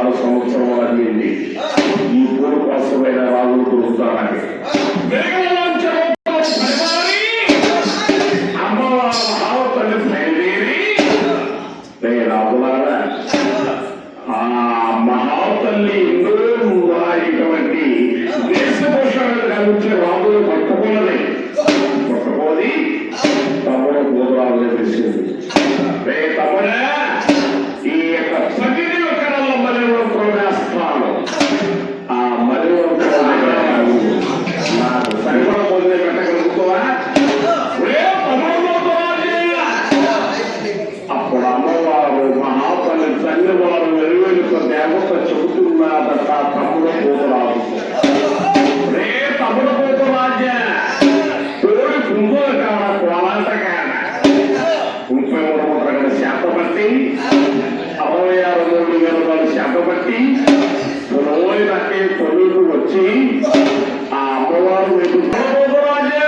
6 సంవత్సరాలు అందింది. ఈ పూర్వ కోసమైన రాజులు చూస్తానని అమ్మవారు మహావతల్లి బయలుదేరి రాజులారా ఆ మహావతల్లి ఎన్నో ఇటువంటి వేషభూషణలు కలిగించే రాజులు పట్టుకున్నది. పట్టుకోని తమ్ముడు గోదావరి తెలిసింది. తమ్ముడా ఈ యొక్క సగిరి కళలో మలివరం వేస్తాను. ఆ మలివరం నాకు సరిపడ పొందే పెట్టగలుగుతావా? అప్పుడు అమ్మవారు మహాపల్లి తల్లివారు వెలువెలుక దేవత చెబుతున్నారట. తమ్ముడు పోతురాజు రే తమ్ముడు పోతురాజ కోడి కుంభుల కాడ కోలాంట కాడ 33 శాతపట్టి 66 శాతపట్టి పురోహితకి తొలుగు వచ్చి ఆ అమ్మవారు రాజా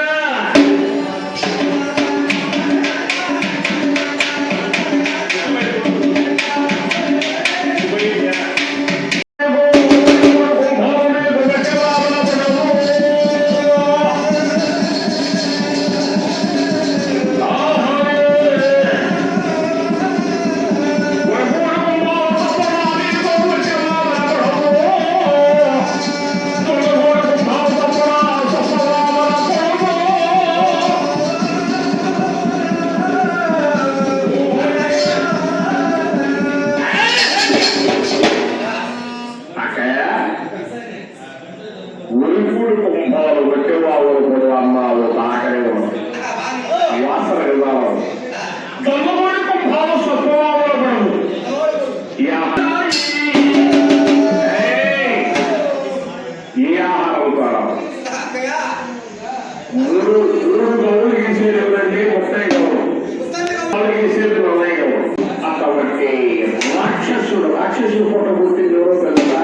రాక్షసుడు పూట పుట్టింది ఎవరో తెలుసా?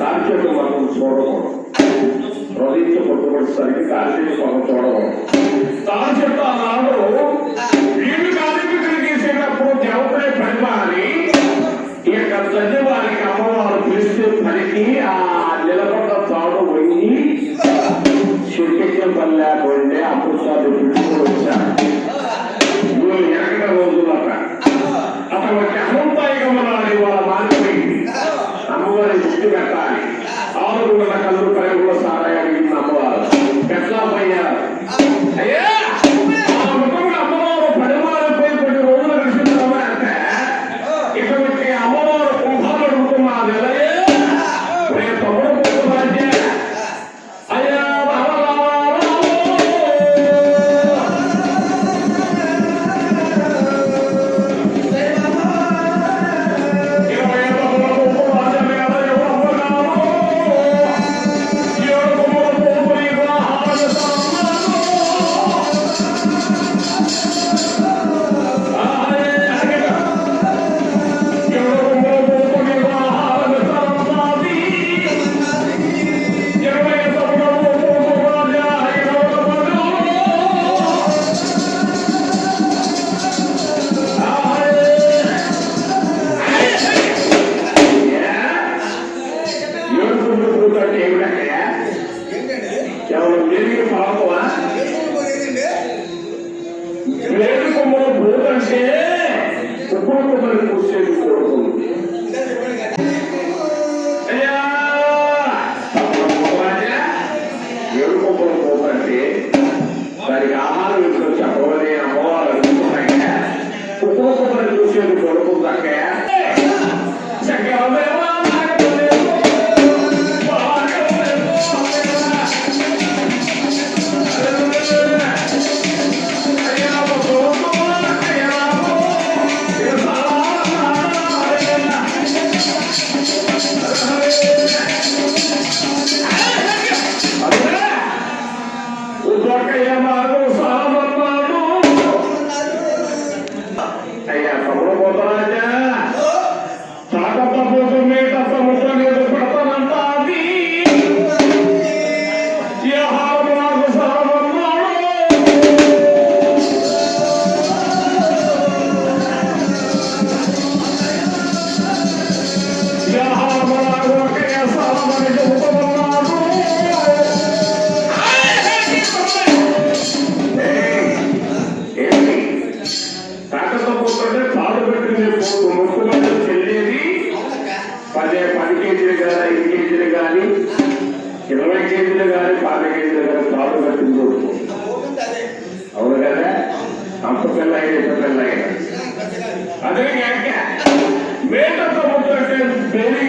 రాక్షసుడు మనం చూడకూడదు. హృదయ పట్టుబడిసరికి కాల్చెట్టు మనం చూడకూడదు. తాల్చెట్టు ఆనాడు వీళ్ళు కాలికి తిరిగేసేటప్పుడు దేవతలే పరిమాణి ఈ యొక్క తల్లివారికి అమ్మవారు పిలిస్తే పనికి ఆ నిలబడ్డ తాడు పోయి చిరికెక్కిన పని లేకపోయింది. అప్పుడు సార్లు పిలుచుకొని వచ్చారు. ఎక్కడ రోజులట అటువంటి అహంతాయిగమనాన్ని వాళ్ళ మారిపోయింది. అమ్మవారి దృష్టి పెట్టాలి. 6 కళ్ళు పరుగుల సారాయణ అమ్మవారు ఎట్లా పోయారు? అయ్యా ఆ ముఖంగా అమ్మవారు పరిమాణిపోయి కొన్ని రోజులు కలిసిన తర్వాత ఇటువంటి అమ్మవారు కుంభాలు అడుగుతున్నారు. తమ్ముడు పోతున్నా అయ్యా దానికి ఆహారం ఇంట్లో చెప్పవని అమ్మవారు అనుకుంటున్నాక కుటుంబం చూసేది కొడుకుందాక ಅದಕ್ಕೆ ಯಾಕೆ ಮೇಟಪ್ಪ ಮತ್ತು ಬೇರೆ